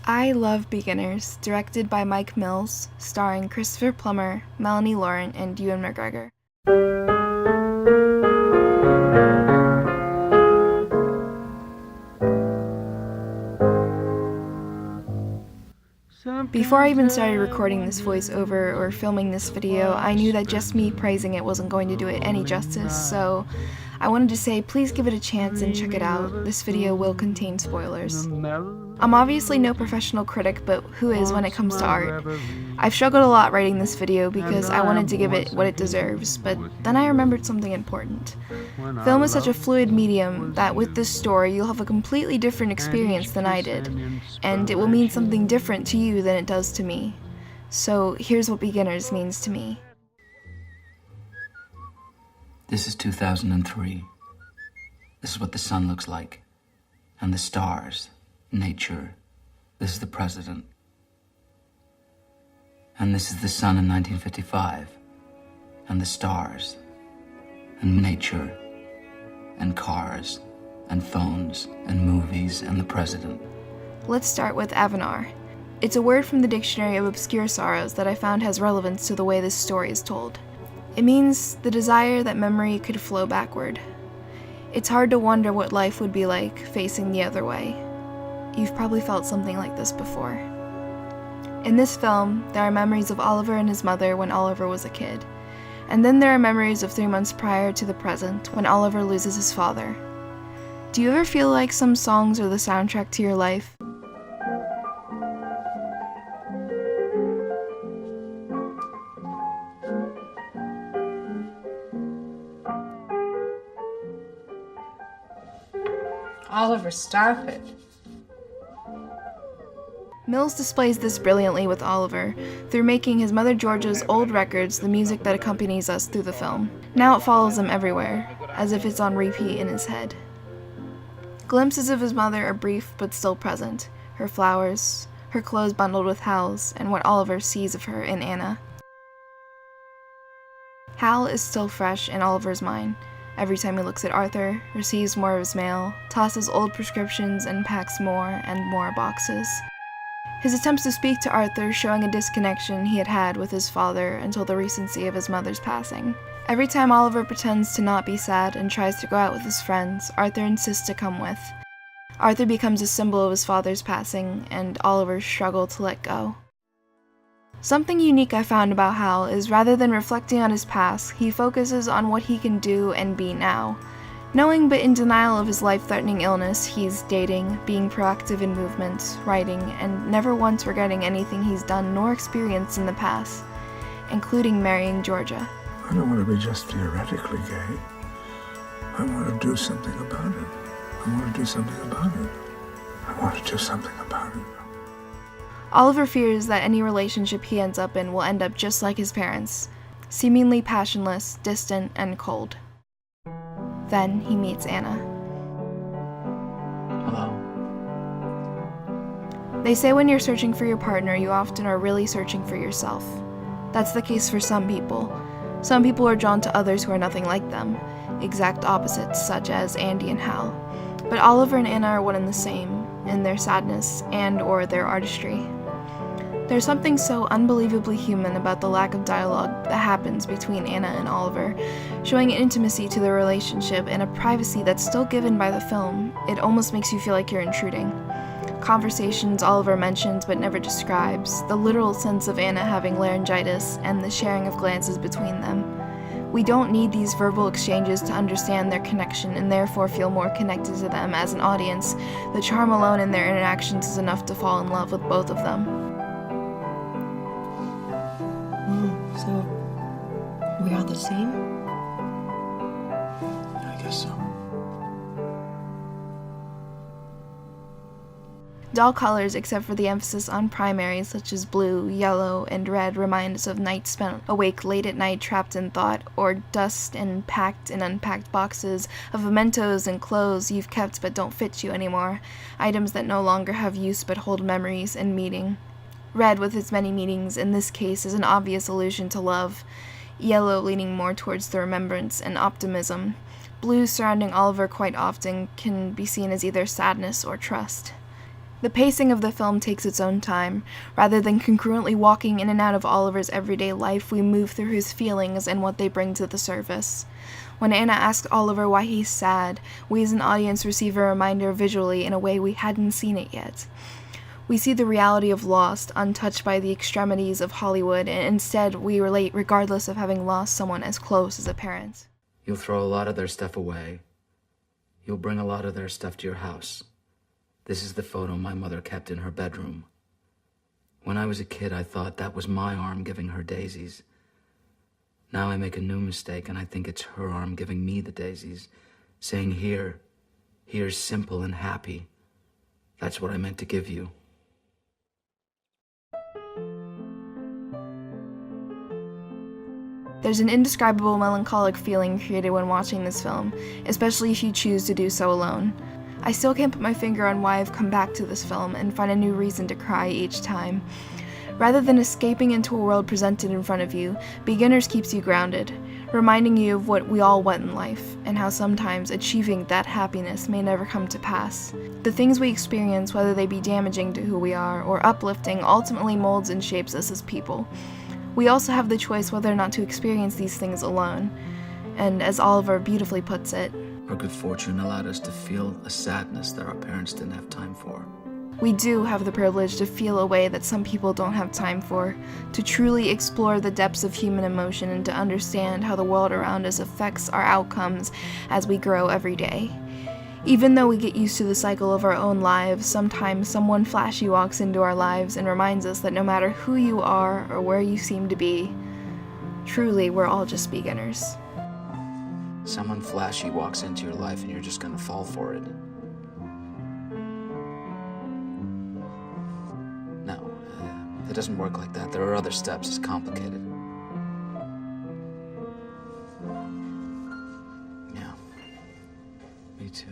I Love Beginners, directed by Mike Mills, starring Christopher Plummer, Melanie Laurent, and Ewan McGregor. Before I even started recording this voiceover or filming this video, I knew that just me praising it wasn't going to do it any justice, so I wanted to say please give it a chance and check it out. This video will contain spoilers. I'm obviously no professional critic, but who is when it comes to art? I've struggled a lot writing this video because I wanted to give it what it deserves, but then I remembered something important. Film is such a fluid medium that with this story you'll have a completely different experience than I did, and it will mean something different to you than it does to me. So here's what Beginners means to me. This is 2003. This is what the sun looks like. And the stars, nature. This is the president. And this is the sun in 1955. And the stars. And nature. And cars. And phones. And movies. And the president. Let's start with Avanar. It's a word from the Dictionary of Obscure Sorrows that I found has relevance to the way this story is told. It means the desire that memory could flow backward. It's hard to wonder what life would be like facing the other way. You've probably felt something like this before. In this film, there are memories of Oliver and his mother when Oliver was a kid. And then there are memories of 3 months prior to the present when Oliver loses his father. Do you ever feel like some songs are the soundtrack to your life? Oliver, stop it. Mills displays this brilliantly with Oliver, through making his mother Georgia's old records the music that accompanies us through the film. Now it follows him everywhere, as if it's on repeat in his head. Glimpses of his mother are brief but still present, her flowers, her clothes bundled with Hal's, and what Oliver sees of her in Anna. Hal is still fresh in Oliver's mind. Every time he looks at Arthur, receives more of his mail, tosses old prescriptions, and packs more and more boxes. His attempts to speak to Arthur showing a disconnection he had had with his father until the recency of his mother's passing. Every time Oliver pretends to not be sad and tries to go out with his friends, Arthur insists to come with. Arthur becomes a symbol of his father's passing, and Oliver's struggle to let go. Something unique I found about Hal is rather than reflecting on his past, he focuses on what he can do and be now. Knowing but in denial of his life-threatening illness, he's dating, being proactive in movement, writing, and never once regretting anything he's done nor experienced in the past, including marrying Georgia. I don't want to be just theoretically gay. I want to do something about it. I want to do something about it. I want to do something about it. Oliver fears that any relationship he ends up in will end up just like his parents, seemingly passionless, distant, and cold. Then he meets Anna. Hello. They say when you're searching for your partner, you often are really searching for yourself. That's the case for some people. Some people are drawn to others who are nothing like them, exact opposites such as Andy and Hal. But Oliver and Anna are one and the same, in their sadness and/or their artistry. There's something so unbelievably human about the lack of dialogue that happens between Anna and Oliver, showing an intimacy to their relationship and a privacy that's still given by the film. It almost makes you feel like you're intruding. Conversations Oliver mentions but never describes, the literal sense of Anna having laryngitis, and the sharing of glances between them. We don't need these verbal exchanges to understand their connection and therefore feel more connected to them as an audience. The charm alone in their interactions is enough to fall in love with both of them. So, we are the same? I guess so. Dull colors, except for the emphasis on primaries such as blue, yellow, and red, remind us of nights spent awake late at night trapped in thought, or dust and packed and unpacked boxes of mementos and clothes you've kept but don't fit you anymore, items that no longer have use but hold memories and meaning. Red, with its many meanings, in this case is an obvious allusion to love. Yellow leaning more towards the remembrance and optimism. Blue surrounding Oliver quite often can be seen as either sadness or trust. The pacing of the film takes its own time. Rather than congruently walking in and out of Oliver's everyday life, we move through his feelings and what they bring to the surface. When Anna asks Oliver why he's sad, we as an audience receive a reminder visually in a way we hadn't seen it yet. We see the reality of loss, untouched by the extremities of Hollywood, and instead we relate regardless of having lost someone as close as a parent. You'll throw a lot of their stuff away. You'll bring a lot of their stuff to your house. This is the photo my mother kept in her bedroom. When I was a kid, I thought that was my arm giving her daisies. Now I make a new mistake, and I think it's her arm giving me the daisies, saying, here's simple and happy. That's what I meant to give you. There's an indescribable melancholic feeling created when watching this film, especially if you choose to do so alone. I still can't put my finger on why I've come back to this film and find a new reason to cry each time. Rather than escaping into a world presented in front of you, Beginners keeps you grounded, reminding you of what we all want in life, and how sometimes achieving that happiness may never come to pass. The things we experience, whether they be damaging to who we are or uplifting, ultimately molds and shapes us as people. We also have the choice whether or not to experience these things alone, and as Oliver beautifully puts it, Our good fortune allowed us to feel a sadness that our parents didn't have time for. we do have the privilege to feel a way that some people don't have time for, to truly explore the depths of human emotion and to understand how the world around us affects our outcomes as we grow every day. Even though we get used to the cycle of our own lives, sometimes someone flashy walks into our lives and reminds us that no matter who you are or where you seem to be, truly we're all just beginners. Someone flashy walks into your life and you're just gonna fall for it. No, it doesn't work like that. There are other steps. It's complicated. Yeah, me too.